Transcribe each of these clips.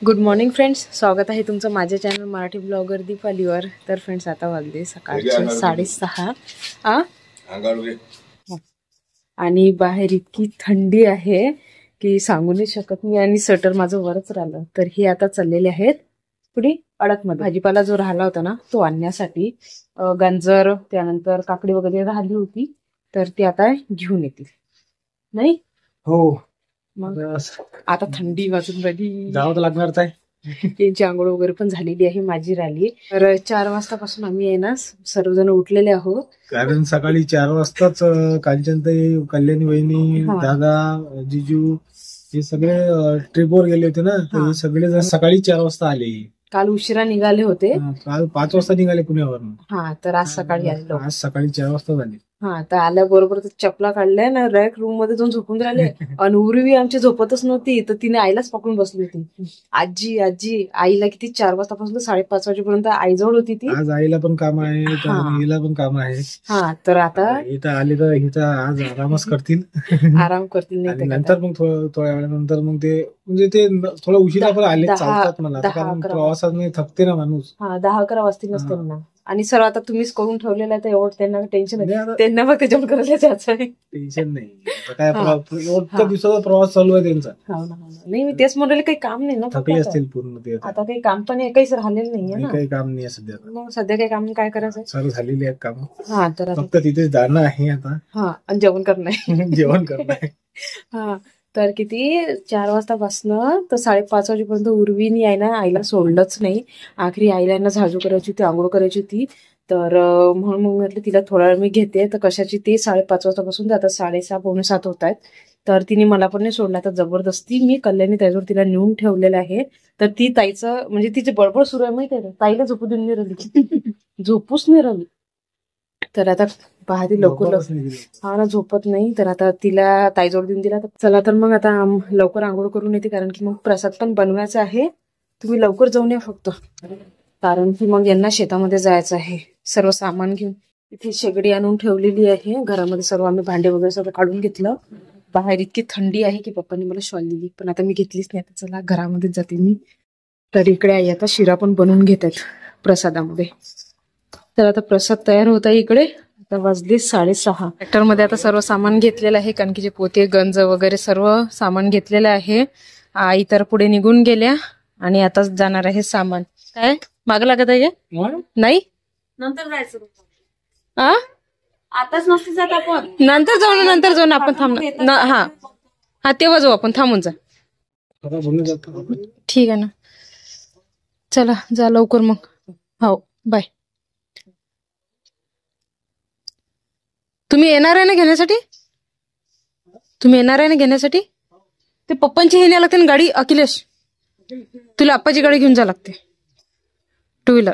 Good morning friends, स्वागत आहे तुमचं माझ्या चॅनल मराठी ब्लॉगर दीपालीवर. तर फ्रेंड्स आता वाजले सकाळचे 6:30 आणि बाहेर इतकी थंडी आहे की सांगू नाही शकत मी. आणि स्वेटर माझं वरच राहिलं. तर हे आता चाललेले आहेत पुढे अडकमध्ये. भाजीपाला जो राहिला होता ना तो आणण्यासाठी, गाजर त्यानंतर काकडी वगैरे राहिली होती, तर ती आता घेऊन येतील. नाही हो, मग आता थंडी वाजून राहिली, जावं तर लागणारच आहे. त्यांची आंघोळ वगैरे पण झालेली आहे, माझी राहिली. तर 4 वाजतापासून आम्ही आहे ना सर्वजण उठलेले आहोत. कारण सकाळी 4 वाजताच कांचनताई, कल्याणी वहिनी, दादा, जिजू हे सगळे ट्रिपवर गेले होते ना. तर हे सगळे जण सकाळी 4 वाजता आले. काल उशिरा निघाले होते, काल 5 वाजता निघाले पुण्यावरून. तर आज सकाळी आले. आज सकाळी 4 वाजता झाले. तर आल्याबरोबर चपला काढल्या ना, डायरेक्ट रूम मध्ये जाऊन झोपून राहिले. आणि उर्वी आमची झोपतच नव्हती, तर तिने आईलाच पकडून बसली होती. आजी आजी आईला किती 4 वाजतापासून 5:30 वाजेपर्यंत आईजवळ होती ती. आज आईला पण काम आहे, हिला पण काम आहे. तर आता इथं आले तर हिथं आज आरामच करतील. आराम करतील. नाही नंतर मग थोड्या वेळानंतर मग ते म्हणजे ते थोडा उशिरा पण आले चालतात मला, कारण प्रवासात थकते ना माणूस. 10-11 वाजतील नसते म्हणा. आणि सर आता तुम्हीच करून ठेवलेलं आहे, तर एवढं त्यांना टेन्शन आहे. त्यांना फक्त जेवण करायला त्याचं टेन्शन नाही. काय एवढ्या दिवसाचा प्रवास चालू आहे त्यांचा. नाही, मी तेच म्हणाले काही काम नाही ना, थकले असतील पूर्ण ते. आता काही काम पण काहीच राहिलेलं नाहीये ना. काही काम नाही सध्या. मग सध्या काही काम काय करायचं, सर्व झालेली आहेत काम. तर फक्त तिथे जाणं आहे आता. आणि जेवण करणं आहे. जेवण करणं आहे. तर किती 4 वाजतापासनं तर 5:30 वाजेपर्यंत उर्वीनी आहे ना आईला सोडलंच नाही. आखरी आईला ना झाजू करायची होती, आंघोळ करायची होती. तर म्हणून मग म्हटलं तिला थोडा वेळ मी घेते. तर कशाची ते 5:30 वाजतापासून तर आता 6:30 पावणे 7 होत आहेत. तर तिने मला पण नाही सोडला. तर जबरदस्ती मी कल्याणी ताईजवळ तिला नेऊन ठेवलेलं आहे. तर ती ताईचं म्हणजे तिची बडबड सुरू आहे माहिती आहे. ताईला झोपू देऊन नाही राहिली, झोपूच नाही राहिली. तर आता पाहते लवकर ना झोपत नाही. तर आता तिला ताईजवळ देऊन दिला. तर चला तर मग आता लवकर आंघोळ करून येते, कारण की मग प्रसाद पण बनवायचा आहे. तुम्ही लवकर जाऊन या फक्त, कारण की मग यांना शेतामध्ये जायचं आहे. सर्व सामान घेऊन इथे शेगडी आणून ठेवलेली आहे. घरामध्ये सर्व आम्ही भांडे वगैरे सगळं काढून घेतलं. बाहेर इतकी थंडी आहे की पप्पांनी मला शॉल दिली, पण आता मी घेतलीच नाही. आता चला घरामध्येच जाते मी. तर इकडे आई आता शिरा पण बनवून घेत आहेत प्रसादामध्ये. तर आता प्रसाद तयार होत आहे इकडे. आता वाजले 6:30. ट्रॅक्टर मध्ये आता सर्व सामान घेतलेलं आहे, कणकीचे पोते, गंज वगैरे सर्व सामान घेतलेलं आहे. आई तर पुढे निघून गेल्या आणि आता जाणार आहे सामान. काय माग लागत आहे नाही, नंतर जायचं. आताच नसते जात आपण, नंतर जाऊन आपण थांबणार. हा तेव्हा जाऊ आपण, थांबून जा. ठीक आहे ना, चला जा लवकर मग. हो बाय. तुम्ही येणार आहे ना घेण्यासाठी? तुम्ही येणार आहे ना घेण्यासाठी? ते पप्पांची हे न्याय लागते ना गाडी. अखिलेश, तुला आप्पाची गाडी घेऊन जा लागते, 2 व्हीलर.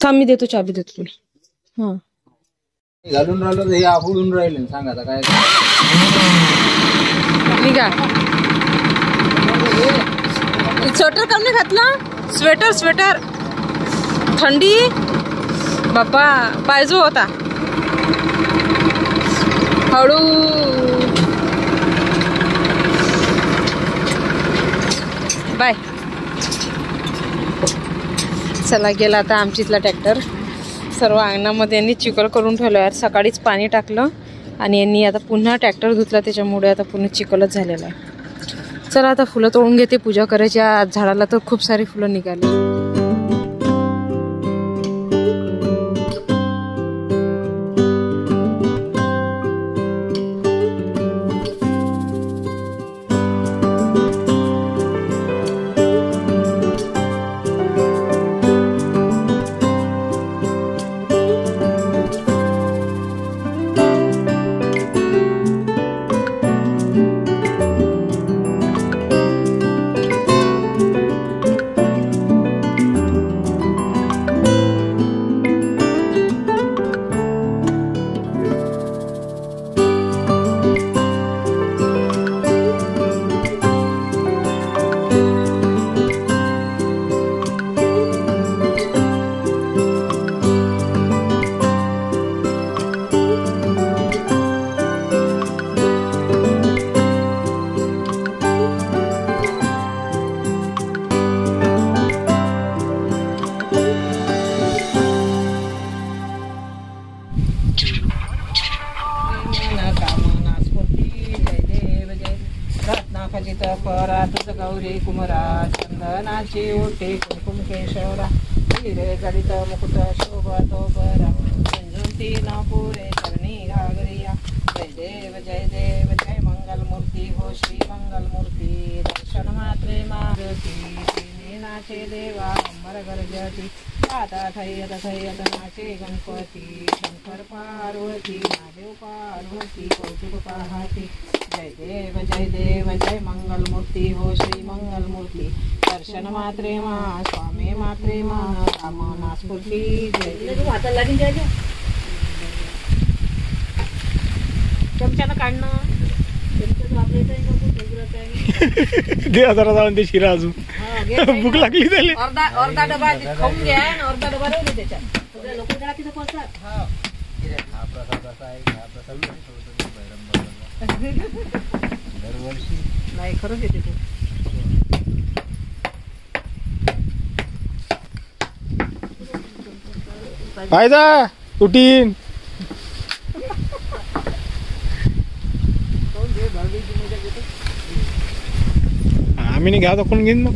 थांब, मी देतो, चाबी देतो तुला. घालून राहिलं हे आफडून राहिले, सांगा आता काय. निघा. स्वेटर कम नाही घातला? स्वेटर थंडी बाप्पा पाहिजे होता. हळू बाय. चला गेला आता आमची इथला ट्रॅक्टर. सर्व अंगणामध्ये यांनी चिखल करून ठेवलं यार. सकाळीच पाणी टाकलं आणि यांनी आता पुन्हा ट्रॅक्टर धुतला, त्याच्यामुळे आता पुन्हा चिखलच झालेला आहे. चला आता फुलं तोडून घेते, पूजा करायची. आज झाडाला तर खूप सारी फुलं निघाली. पूजित परा तुझ गौरी कुमरा चंदनाची ओटे कुंकुम केशवरा हिरे जडित मुकुट शोभतो बरा संजुती न पुरे चरणी घागरिया जय देव जय मंगल मूर्ती हो श्री मंगल मूर्ती दर्शन मात्रे मारुती नाचे देवा अमर गर्जती आता थैयत थैयत नाचे गणपती शंकर पार्वती महादेव पार्वती कौतुक पाहती जय देव जय मंगल मूर्ती हो श्री मंगल मूर्ती दर्शन मात्रे मा स्वामी मात्रे मा राम नास्फूर्ती जय चमच्यानं काढणं दे हजार जाऊन ते शिरा अजून भूक लागली त्याला. अर्धा डबा खाऊन घ्या आणि अर्धा डबा राहू दे त्याच्यात लोक तिथं पोहोचतात. दरवर्षी नाही खरंच येते तू फायदा उटीन आम्ही नाही घ्या तर कोण घेईन मग.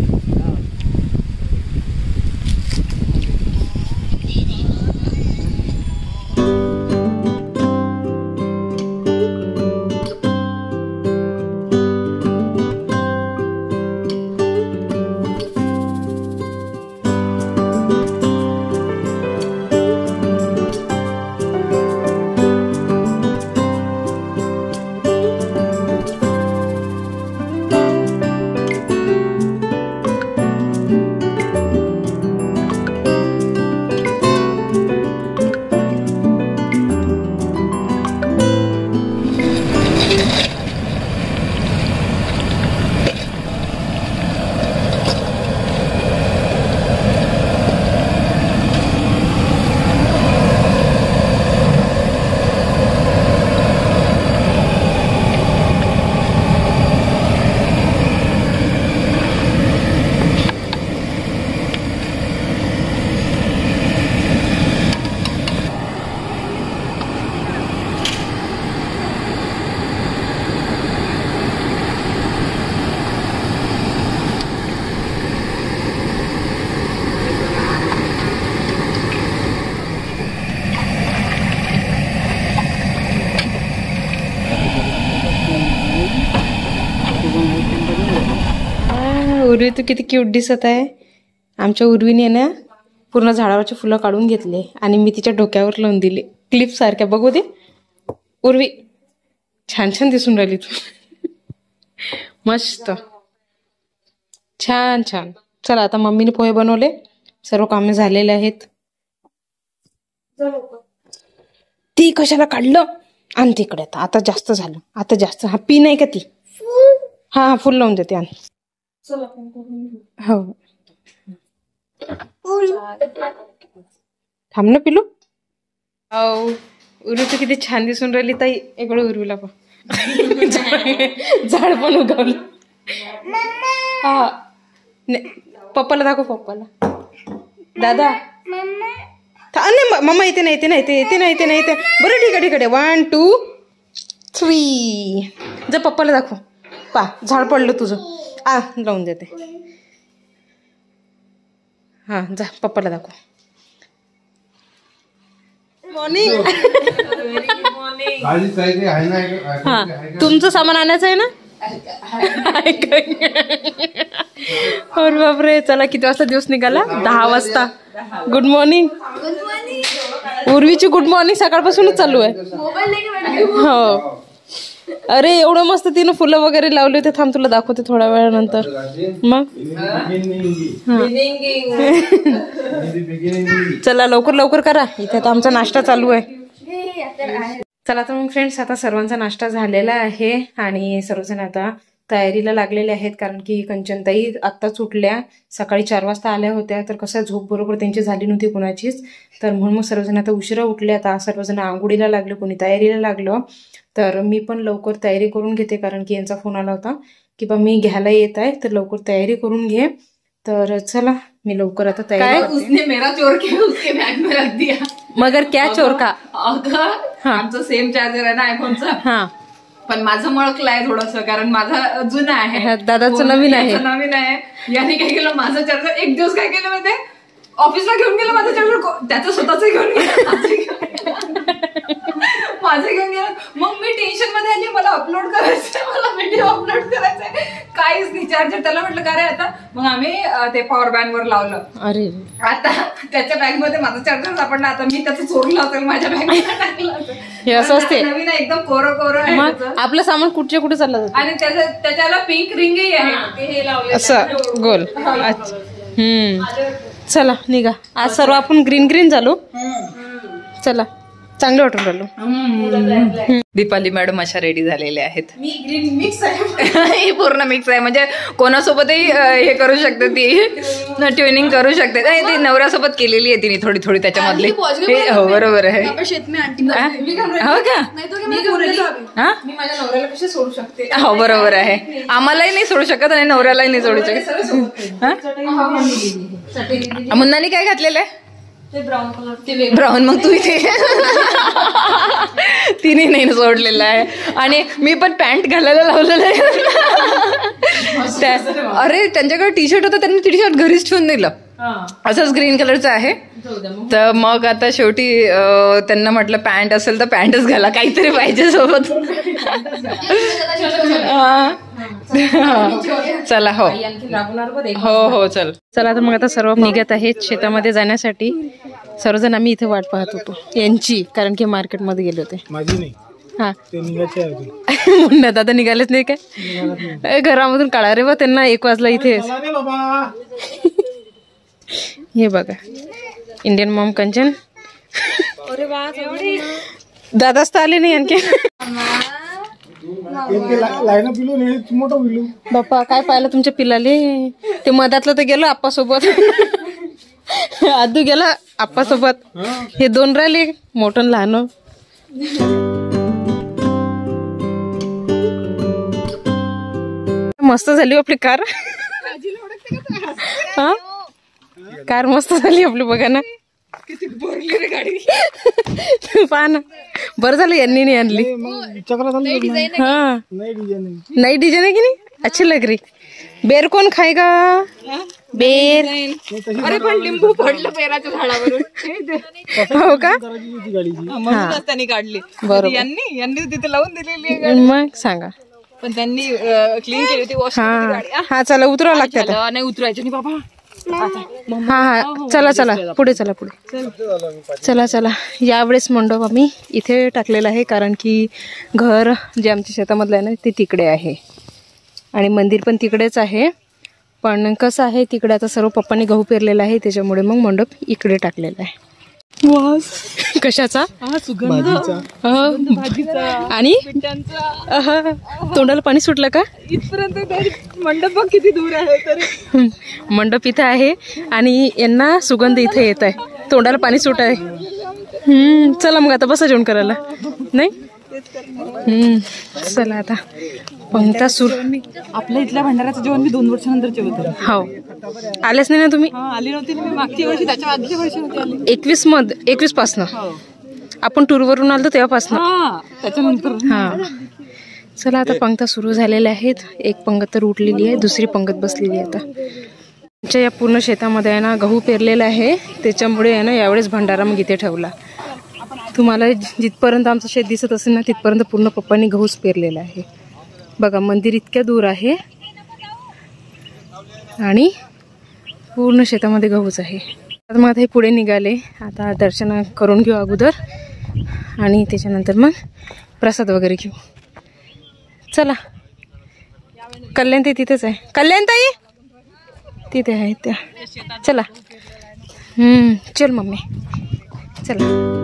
उर्वी तू किती क्यूट दिसत आहे. आमच्या उर्वीने ना पूर्ण झाडावरचे फुलं काढून घेतले आणि मी तिच्या डोक्यावर लावून दिले क्लिप सारख्या. बघू दे उर्वी, छान छान दिसून राहिली तू. मस्त छान छान. चला आता मम्मीने पोहे बनवले, सर्व कामे झालेले आहेत. ती कशाला काढलं आण तिकडे. आता जास्त झालं, आता जास्त. हा पी नाही का ती? हा फुल लावून देते आण. हो थांब ना पिलू. हो उर्वी तू किती छान दिसून राहिली ताई. इकडे उर्वीला पण झाड पण उगवलं. हा पप्पाला दाखव, पप्पाला. दादा नाही मम्मा येते नाही, येते नाही, येते नाही, येते नाही, येते. बरं ठीक आहे ठीक आहे. 1 2 3 जा पप्पाला दाखव. पा झाड पडलं तुझं. लावून देते. हा जा पप्पाला दाखव. मॉर्निंग. हा तुमचं सामान आणायचं आहे ना. और बापरे. चला किती वाजता दिवस निघाला? 10 वाजता. Good morning. उर्वीची गुड मॉर्निंग सकाळपासूनच चालू आहे. हो अरे एवढं मस्त तिनं फुलं वगैरे लावले होते. थांब तुला दाखवते थोड्या वेळानंतर. मग चला लवकर लवकर करा. इथे आता आमचा नाश्ता चालू आहे. चला तर मग फ्रेंड्स आता सर्वांचा नाश्ता झालेला आहे आणि सर्वजण आता तयारीला लागलेले आहेत. कारण की कंचनताई आत्ताच उठल्या, सकाळी 4 वाजता आल्या होत्या. तर कसं झोप बरोबर त्यांची झाली नव्हती कोणाचीच. तर म्हणून मग सर्वजण आता उशिरा उठले. आता सर्वजण आंघोळीला लागले, कोणी तयारीला लागलं. तर मी पण लवकर तयारी करून घेते कारण की यांचा फोन आला होता की बा मी घ्यायला येत आहे तर लवकर तयारी करून घे. तर चला मी लवकर आता तयारी करते. उसने मेरा चोर के उसके बैग में रख दिया. मगर क्या चोर का? आमचा सेम चार्जर आहे ना आयफोनचा. हा पण माझं मळकलाय थोडस, कारण माझा जुना आहे, दादाचं नवीन आहे. नवीन आहे. याने काय केलं, माझं चार्जर एक दिवस काय केलं माहिती, ऑफिसला घेऊन गेलं माझं चार्जर, त्याचं स्वतःच घेऊन माझं घेऊन गेलं. मग मी टेन्शन मध्ये आली, मला अपलोड करायचंय, मला व्हिडिओ अपलोड करायचंय, काहीच नाही चार्जर. त्याला म्हटलं का रे आता, मग आम्ही ते पॉवर बँक वर लावलं. अरे आता त्याच्या बॅग मध्ये माझं चार्जर सापडलं, आता मी त्याचं चोरलं असेल, माझ्या बॅगमध्ये टाकलं असेल. हे असं असते. नवीन आहे, एकदम कोरं कोरं आहे त्याचं. आपलं सामान कुठे कुठे चाललं जातं. आणि त्याच्याला पिंक रिंगही आहे, ते हे लावले असं गोल. अच्छा. चला निघा. आज सर्व आपण ग्रीन ग्रीन झालो. चला, चांगलं वाटून राहिलो. दीपाली मॅडम अशा रेडी झालेल्या आहेत. मी ग्रीन मिक्स आहे. ही पूर्ण मिक्स आहे, म्हणजे कोणासोबतही हे करू शकते, ती ट्युनिंग करू शकते. नाही, ती नवऱ्यासोबत केलेली आहे तिने थोडी थोडी त्याच्यामधली. हो बरोबर आहे. हो का? मी माझ्या नवऱ्याला कशी सोडू शकते. हो बरोबर आहे. आम्हालाही नाही सोडू शकत आणि नवऱ्यालाही नाही सोडू शकत. मुन्नानी काय घातलेलं आहे? ब्राऊन. मग तू इथे तिने नाही सोडलेलं आहे. आणि मी पण पॅन्ट घालायला लावलेलं आहे. अरे त्यांच्याकडे टी शर्ट होतं, त्यांनी टी शर्ट घरीच ठेवून दिलं. असंच ग्रीन कलरचं आहे. तर मग आता शेवटी त्यांना म्हटलं पॅन्ट असेल तर पॅन्टच घाला, काहीतरी पाहिजे सोबत. चला. हो हो हो चल. चला तर मग आता सर्व निघत आहेत शेतामध्ये जाण्यासाठी. सर्वजण आम्ही इथे वाट पाहत होतो यांची, कारण की मार्केटमध्ये गेले होते. माझी नाही. हा ते निघायचे आहे. मुन्ना दादा निघालेच नाही काय घरामधून काढा रे बा त्यांना. 1 वाजला इथे. हे बघा इंडियन मॉम कंचन. दादाच तर आले नाही आणखी. बाप्पा काय पाहिलं तुमच्या पिल्लाले. ते मधातलं तर गेलं आप्पा सोबत. आदू गेला आप्पा सोबत. हे 2 राहिले, मोठं लहान. मस्त झाली आपली कार. हा कार मस्त झाली आपली, बघा ना. किती बोरली रे गाडी. पहा ना, बरं झालं यांनी नाही आणली. हाँ नई डिजाइन है की नहीं, अच्छी लग रही. बेर कोण खाएगा? बेर. अरे पण लिंबू पडलं पेराच्या झाडावरून. हो का? म्हणूनच त्यांनी काढली. बरोबर. यांनी तिथे लावून दिलेली आहे. मग सांगा. पण त्यांनी क्लीन केली होती, वॉश केली गाडी. हा चला उतरावं लागतं आता. नाही उतरायचं नाही बाबा. हा हा चला चला पुढे चला पुढे चला चला. यावेळेस मंडप आम्ही इथे टाकलेला आहे, कारण की घर जे आमच्या शेतामधलं आहे ना ते तिकडे आहे आणि मंदिर पण तिकडेच आहे. पण कसं आहे तिकडे आता सर्व पप्पांनी गहू पेरलेला आहे, त्याच्यामुळे मग मंडप इकडे टाकलेला आहे. कशाचा? आणि तोंडाला पाणी सुटलं का? इथपर्यंत मंडप किती दूर आहे तरी. मंडप इथं आहे आणि यांना सुगंध इथे येत आहे, तोंडाला पाणी सुट आहे. चला मग आता बसा जेवण करायला. नाही चला आता पंक्ता सुरू. आपल्या इथल्या भंडाऱ्याचं जेवण मी 2 वर्षानंतर जेवत. हो आलेच नाही ना तुम्ही? आली नव्हती मी मागच्या वर्षी, त्याच्या आधीच्या वर्षी नव्हती आली. 21 पासनं आपण टूरवरून आलो तेव्हापासनं. त्याच्यानंतर हा चला आता पंक्ता सुरू झालेल्या आहेत. एक पंगत तर उठलेली आहे, दुसरी पंगत बसलेली आहे. आता आमच्या या पूर्ण शेतामध्ये आहे ना गहू पेरलेला आहे, त्याच्यामुळे आहे ना यावेळेस भंडारा मग इथे ठेवला. तुम्हाला जिथपर्यंत आमचं शेत दिसत असेल ना तिथपर्यंत पूर्ण पप्पांनी गहूच पेरलेला आहे. बघा मंदिर इतक्या दूर आहे आणि पूर्ण शेतामध्ये गहूच आहे. आता मग आता हे पुढे निघाले. आता दर्शन करून घेऊ अगोदर आणि त्याच्यानंतर मग प्रसाद वगैरे घेऊ. चला. कल्याण ताई तिथेच आहे. कल्याण ताई तिथे आहे त्या. चला चल मम्मी चला.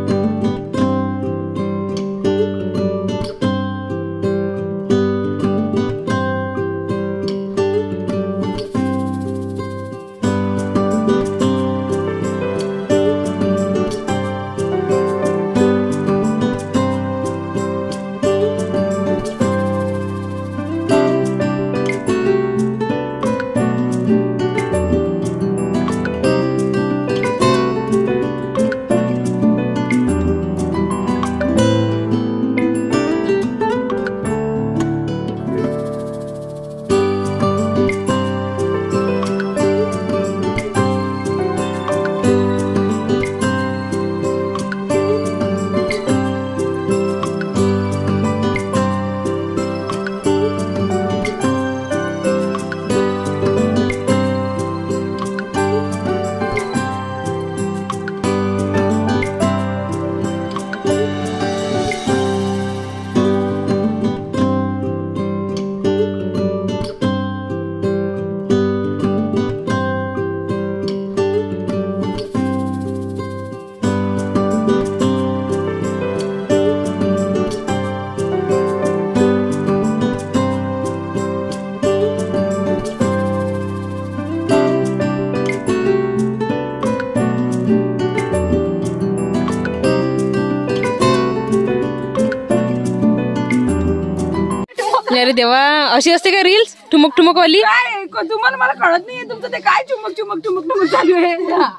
अरे देवा, अशी असते का रील्स ठुमक ठुमक वाली? तुम्हाला मला कळत नाहीये तुमचं ते काय चुमक चुमक चुमक चुमक चालू आहे.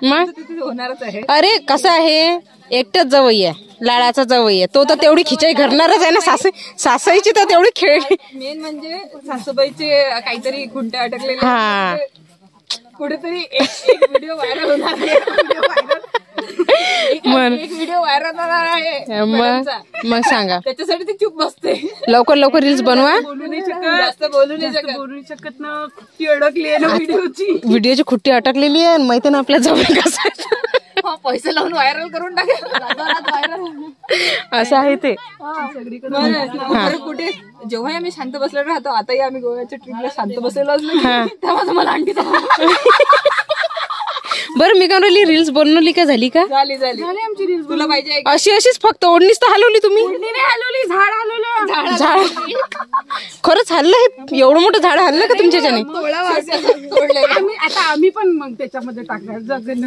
मग होणारच आहे. अरे कसं आहे, एकटाच जवई आहे, लाडाचा जवई आहे, तो तर तेवढी खिचाई घडणारच आहे ना. सासईची तर तेवढी खेळ. मेन म्हणजे सासूबाईचे काहीतरी खुंट्या अटकलेले. हा, कुठेतरी एक व्हिडिओ व्हायरल होणार आहे. एक व्हिडिओ व्हायरल होणार आहे. मग सांगा, त्याच्यासाठी ती चूप बसते. लवकर लवकर रील्स बनवा. बोलू नाही शकत, जास्त बोलू नाही शकत ना. ती अडकली आहे ना व्हिडिओची. व्हिडिओची खुट्टी अटकलेली आहे, माहिती ना आपल्या जवळ कसं पैसे लावून व्हायरल करून टाकेल. असं आहे ते. कुठे जेव्हाही आम्ही शांत बसलेलो राहतो, आताही आम्ही गोव्याच्या ट्रिपला शांत बसलेलो असलो तेव्हा मला आणखी बरं, मी काय म्हणली, रील्स बनवली का? झाली का? झाली आमची रील्स. तुला पाहिजे अशीच फक्त ओढणीच तर हलवली तुम्ही. हलवली, झाड हलवलं. झाड खरंच हल्लं हे? एवढं मोठं झाड हल्लं का तुमच्याच्याने? आता आम्ही पण मग त्याच्यामध्ये टाकणार जगन.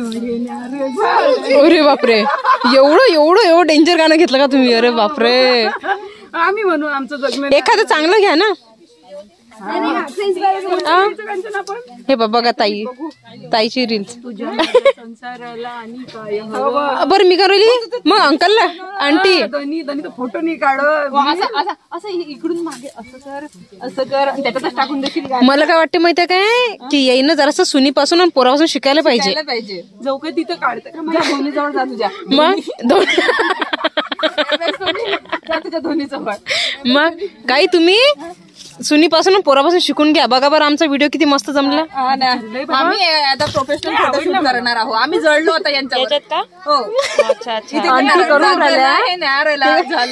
अरे बापरे, एवढं डेंजर गाणं घेतलं का तुम्ही? अरे बापरे, आम्ही म्हणू आमचं जगन. एखादं चांगलं घ्या ना. हे बघा ताईची रील्स. बरं, मी करवली मग अंकलला, आंटी धनी फोटो नाही काढ, असं इकडून मागे असं कर त्याच्यातच टाकून देशील. मला काय वाटतं माहितीये काय, की येईन जरासं सुनीपासून आणि पोरापासून शिकायला पाहिजे. जाऊ का तिथं काढतं का? धोनी जवळ जा तुझ्या. मग तुझ्या धोनी जवळ. मग काही तुम्ही सुनीपासून पोरापासून शिकून घ्या. बघा बरं, आमचा व्हिडिओ किती मस्त जमला. आम्ही आता प्रोफेशनल फोटोशूट करणार आहोत. आम्ही जळलो आता यांच्यावर.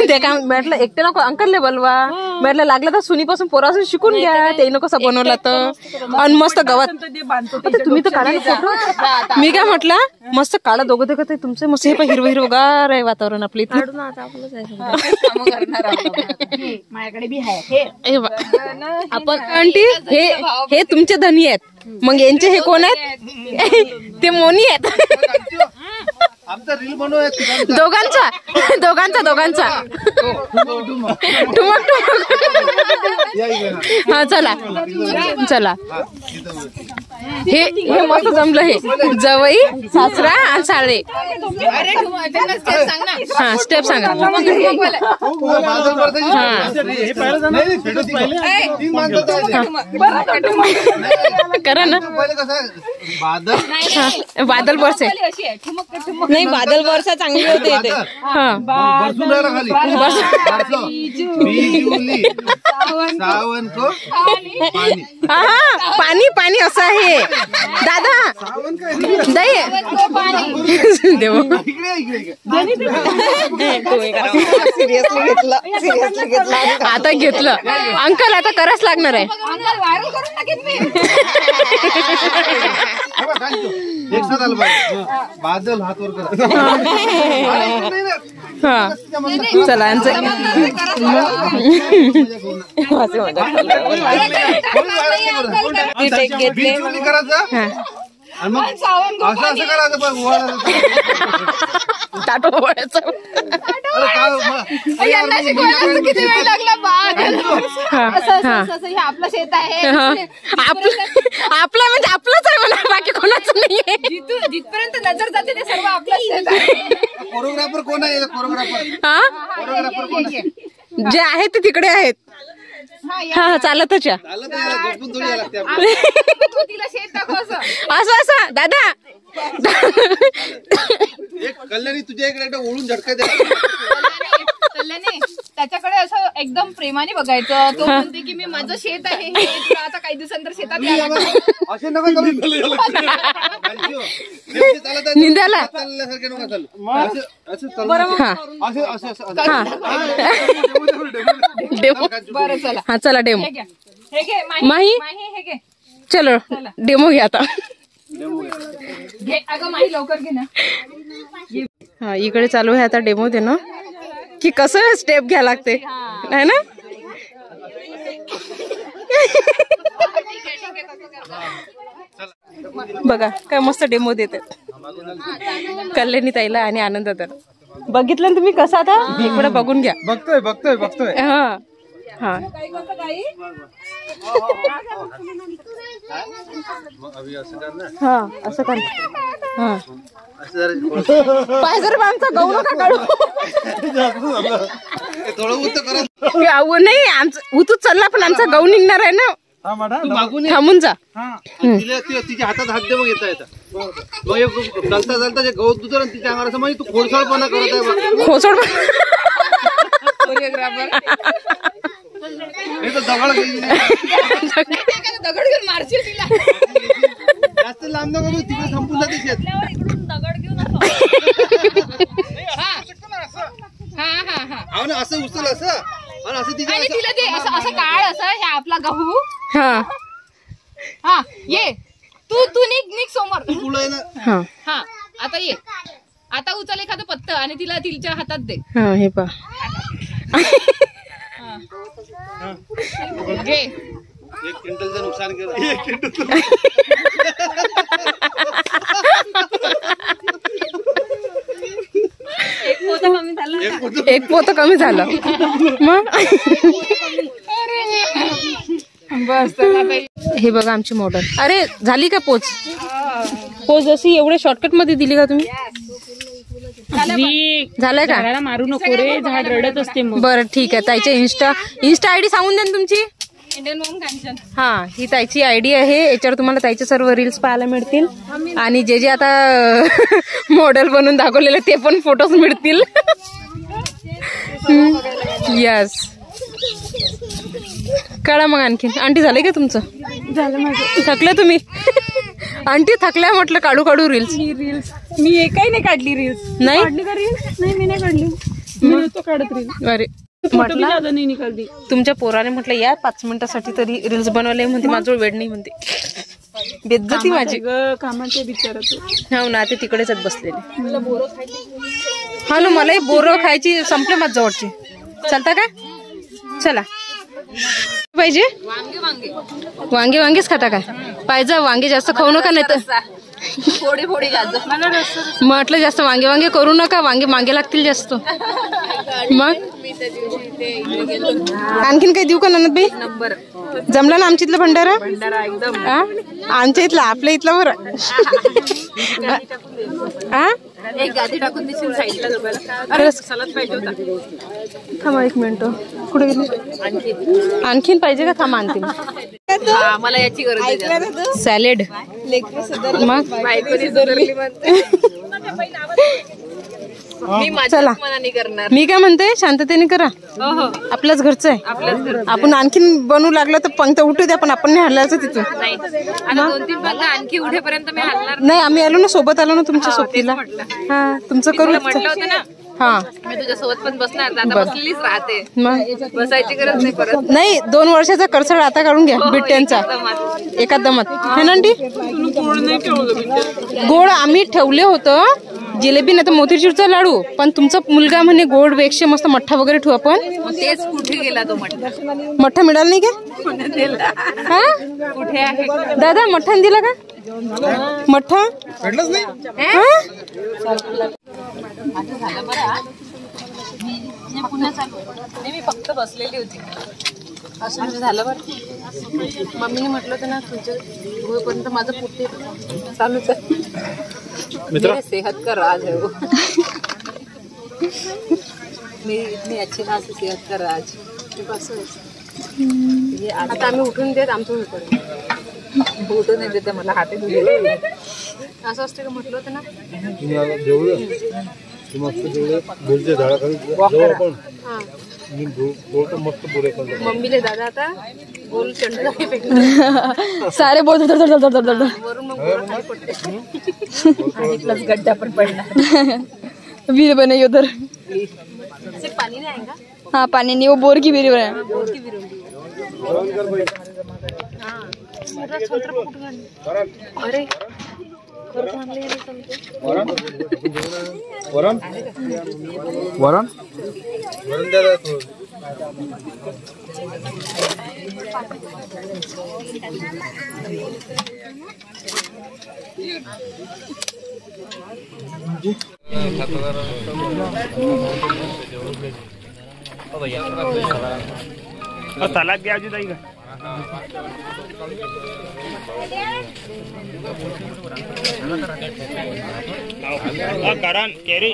ते काम म्हटलं एकटे नको, अंकलने बोलवा. म्हटलं लागलं तर सुनीपासून पोरापासून शिकून घ्या. ते नको कसं बनवला तर. आणि मस्त गवत तुम्ही तर काढा फोटो. मी काय म्हटलं, मस्त काढा दोघं दोघं. तुमचे मस्त हे पण हिरवगार आहे वातावरण आपलं इथं. माझ्याकडे बी आहे. आपण आंटी हे तुमचे धनी आहेत, मग यांचे हे कोण आहेत? ते मोनी आहेत. आमचा रील बनवूया दोघांचा ठुमक. हा चला. हे मस्त जमलं. हे जवई, सासरा आणि साळे. हा, स्टेप सांगा. करा ना. बादल बरसे नाही, बादल बरसा चांगली होते ते. पाणी असं आहे दादा. दही आता घेतलं अंकल, आता करावंच लागणार आहे. बादल हातवर चला ताटो वळायचं. किती वेळ लागला. आपलं शेत आहे, आपलं म्हणजे आपलंच आहे म्हणा, बाकी कोणाचं नाहीये. जिथपर्यंत नजर जाते ते सर्व आपलं शेत आहे. कोरिओग्राफर कोण आहे? कोरिओग्राफर कोण आहे? जे आहेत ते तिकडे आहेत. हा, चालतच या. तिला शेत दाखव असं दादा. कल्याणी तुझ्या इकडे ओळून झटका द्या. कल्याणी त्याच्याकडे असं एकदम प्रेमाने बघायचं. तो म्हणते की मी माझं शेत आहे, आता काही दिवसांतर शेतात असे नका निंदाला. बरं चला. हा चला डेमो. हे घे माही, हे घे. चलो डेमो घ्या आता. घे अगं माही, लवकर घे ना. हा, इकडे चालू आहे आता डेमो देणं, की कसं स्टेप घ्या लागते है ना. बघा काय मस्त डेमो देते कल्याणी ताईला आणि आनंद दादा. बघितलं तुम्ही कसं? आता इकडे बघून घ्या. बघतोय. हा, हा हा असं कर. हा पाय जर आमचा गहू नका काढू. नाही आमचं उतूच चालला पण आमचा गहू निघणार आहे ना. थांबून जा. तिच्या हातात हात दे मग येता येता. मग चालता चालता जे गवत दुसरं तिच्या अंगावर असं म्हणजे तू खोडसाळपणा करत आहे. खोचड दगड घेऊन मारशील तिला. जास्त लांब नको तू तिकडे संपून जाते शेत. दगड घेऊन असं उचल असं आणि असं तिच्या तिला ते असं काढ असं हे आपला गहू. हा हा ये तू निघ समोर. पुढे ना. हा हा आता ये. आता उचल एखादं पत्त आणि तिला तिच्या हातात दे. हा हे पा घे. 1 क्विंटलचं नुकसान केलं. 1 क्विंटल. एक पोत कमी झालं मग. बस हे बघा आमची मॉडल. अरे झाली का पोच अशी एवढ्या शॉर्टकट मध्ये दिली का तुम्ही? झालंय का? मारू नको रे, झाड रडत असते. बरं ठीक आहे. ताईचे इंस्टा आयडी सांगून द्या ना तुमची. Indian home Kanchan. हा ही ताईची आयडी आहे. याच्यावर तुम्हाला ताईचे सर्व रील्स पाहायला मिळतील आणि जे जे आता मॉडेल बनवून दाखवलेले ते पण फोटोज मिळतील. यस काढा मग आणखी. आंटी झालंय का तुमचं? झालं माझं. थकल्या तुम्ही? आंटी थकल्या म्हटलं काढू रील्स. मी एकही नाही काढली रील्स. नाही काढली का रील्स? नाही मी नाही काढली. मी तो काढत रील्स. अरे म्हटलं नाही निकालली. तुमच्या पोराने म्हटलं या 5 मिनिटासाठी तरी रील्स बनवले म्हणते. माझं वेळ नाही म्हणते. बेज्जती माझी. कामाचे विचारत हो ना ते तिकडेच बसलेले. हा ना मलाही बोरं खायची संपले माझ जवळची. चालता का? चला पाहिजे. वांगेच खाता काय? पाहिजे वांगे जास्त खाऊ नका नाही तर फोडी म्हटलं जास्त वांगे करू नका. वांगे मागे लागतील जास्त. मग आणखीन काही देऊ का ननदबाई? जमला ना आमच्या इथलं भंडारा? आमच्या इथलं आपल्या इथलं बरं. एक गादी टाकून देशील साईडला खरंच सलाद पाहिजे होता. थांबा 1 मिनिट. कुठे गेली? आणखीन पाहिजे का? थांबा आणखीन. मला याची गरज आहे. सॅलेड मग मी चला मनाने करणार. मी काय म्हणते शांततेने करा. आपलंच घरचं आहे. आपण आणखीन बनवू लागलं तर पंक्त उठू द्या पण आपण नाही हल्लायचं तिथून. आता 2-3 पंक्ती आणखी उठेपर्यंत मी हलणार नाही. आम्ही आलो ना सोबत आलो ना तुमच्या सोबतीला. हा तुमचं करू म्हटलं होतं ना. हा मी तुझ्या सोबत पण बसणार. आता बसलीच राहते. मग बसायची गरज नाही परत. नाही 2 वर्षाचा करसळ आता काढून घ्या बिट्ट्यांचा एका दमात. हे ना आंटी? गोड आम्ही ठेवले होतं. जिलेबी नाही तर मोतीचूरचा लाडू. पण तुमचा मुलगा म्हणे गोड पेक्षा मस्त मठ्ठा वगैरे ठेवू आपण. तेच कुठे गेला तो मठ्ठा मिळाला नाही का? हा कुठे आहे दादा मठ्ठाने दिला का? मठ्ठा मी फक्त बसलेली होती. असं झालं बरं. मम्मीने म्हटलं होतं ना तुझ्या होईपर्यंत माझं पुढे चालूच आहे. सेहत का राज है वो. मी इतनी अच्छी ना सेहत का राज. आता आम्ही उठून देत आमचं होईपर्यंत. उठून नाही देते मला हाती धुले. असं असतं का? म्हटलं होतं ना मम्मीले दादा आता गोल चंड सारे बोल वरून मग गड्ढा पण पडला. वीर बने उधर. सिर्फ पानी नहीं आएगा. हाँ पानी नहीं, वो बोर की वीर बने. बोर की वीर. अरे वरण द्या. सलाद घ्या ताई का करण केरी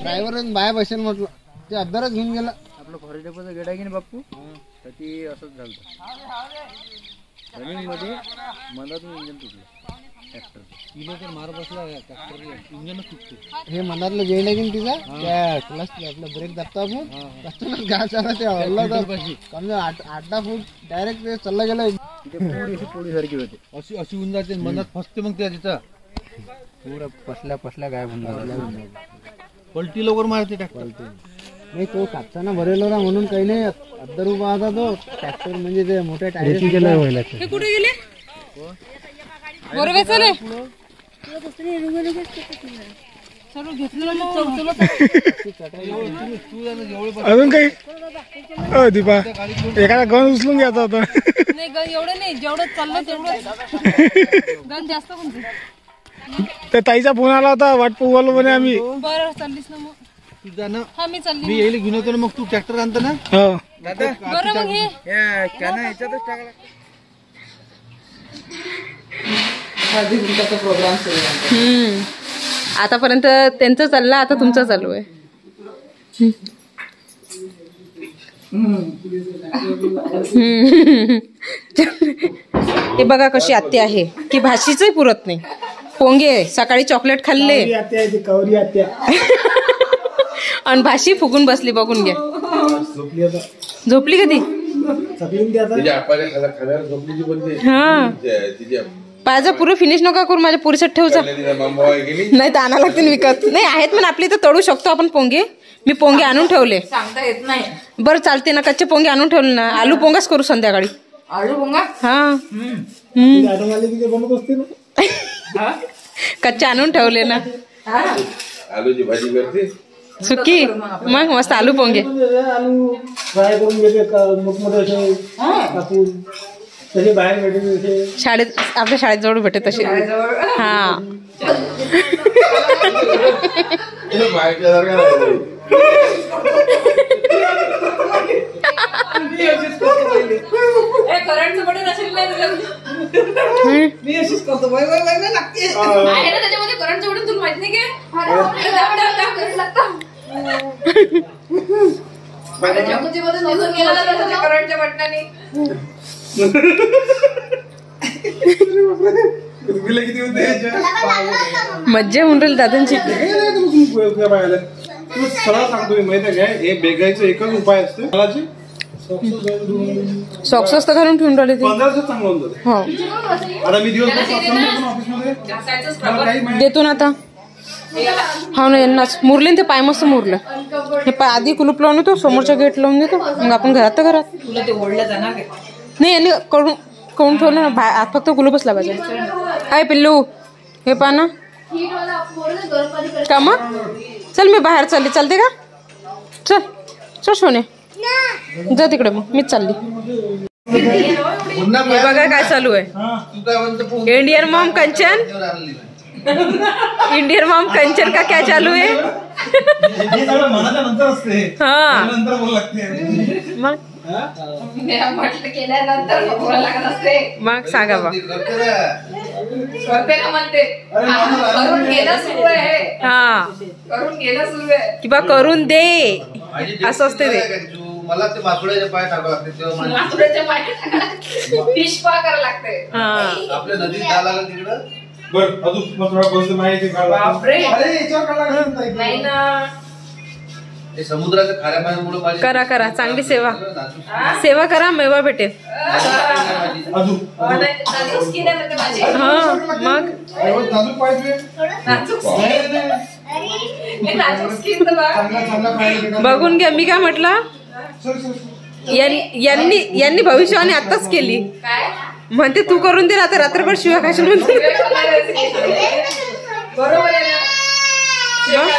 ड्रायव्हर बाया बसेल म्हटलं ते अभ्यास घेऊन गेला आपलं फॉरेस्ट डेपोचं गेट आहे की नाही बाप्पू तर ती असंच झालं रनिंग मध्ये मनातून इंजन तुटलं ट्रॅक्टर मार बसला ट्रॅक्टर इंजन तुटते हे मनातलं जेण आहे की तिचा त्या क्लास आपला ब्रेक दाबता आपण कस्टमर काय चालला ते हल्ला तर समजा 8-10 फूट डायरेक्ट ते चालला गेला तिथे पोळी सारखी होते अशी होऊन जाते मनात फसते मग त्या तिचा पुरा पसल्या गायब होऊन जाते पलटी लवकर मारते ट्रॅक्टर नाही तो कापसाना भरेलो ना म्हणून काही नाही 10 रुपये होता तो ट्रॅक्टर म्हणजे ते मोठ्या टायर कुठे गेले बरोबर चले अजून काही दीपा एखादा गण उचलून घ्यायचा होता नाही गण एवढं नाही जेवढं चाललं तेवढं गण जास्त कोणते त्या ताईचा फोन आला होता वाट पोवालो म्हणे आम्ही बरं चाललीस ना मग तुझा ना हा मी चालली मी येईल घेऊन येतो ना मग तू ट्रॅक्टर आणतो ना हो बरं मग हे याच्यातच टाकला प्रोग्राम सुरू आतापर्यंत त्यांचं चाललं आता तुमचं चालू आहे हे बघा कशी आत्या आहे की भाषीचंही पुरत नाही पोंगे सकाळी चॉकलेट खाल्ले कवरी आत्या आणि भाषी फुगून बसली बघून घ्या झोपली कधी हा पाहिजे पुरं फिनिश नका करू माझ्या पुरीसाठी ठेवचा नाही तर आणा लागतील विकत नाही आहेत पण आपली तर तळू शकतो आपण पोंगे मी पोंगे आणून ठेवले सांगता येत नाही बरं चालते ना कच्चे पोंगे आणून ठेवले ना आलू पोंगाच करू संध्याकाळी आलू पोंगा हा कच्चे आणून ठेवले ना आलूची भाजी करते सुकी मग मस्त आलू पोंगे आलू फ्राय करून घेते मोठमोठे असे कापून तसे बाहेर भेटते शाळेत आपल्या शाळेत जवळ भेटे तसे हा मी अशीच करतो वय लागते आहे ना त्याच्यामध्ये करंट जोडून तुला माहित नाही करंटच्या बटनाने मज्जा होऊन राहील दादांची सरळ सांगतो माहिती आहे काय हे बेगायचं एकच उपाय असतो मलाची सॉक्स तर घालून ठेवून राहिले ते 1500 चांगलं होऊन जाते हो आता मी दिवसभर ऑफिसमध्ये देतो ना आता हा ना यांनाच मुरले ते पाय मस्त मुरलं हे पाय आधी कुलूप लावून येतो समोरच्या गेट लावून देतो मग आपण घरात तर घरात तुला ते ओढलं जाणार नाही यांनी करून ठेवलं ना आत फक्त कुलूपच लावायचं हाय पिल्लू हे पहा ना का मग चल मी बाहेर चालली चालते का चल चल सोने जा तिकडे मग मीच चालली हे बघा काय चालू आहे इंडियन मॉम कंचन इंडियन मॉम कंचन का क्या चालू है हाँ मग मग सांगा बा हा किंवा करून दे असं असते ते मला ते मासुड्याच्या पाय टाकावं लागते फिश पा करावं लागते आपल्या नदीत जायला लागलं तिकडं बरं अजून माहिती नाही ना हे समुद्राच्या खाऱ्या पाण्यामुळे करा करा चांगली सेवा सेवा करा मेवा भेटेल हा मग बघून घ्या मी काय म्हटलं यांनी भविष्यवाणी आताच केली म्हणते तू करून दे आता रात्रभर शिवा खाशील म्हणते बरोबर आहे ना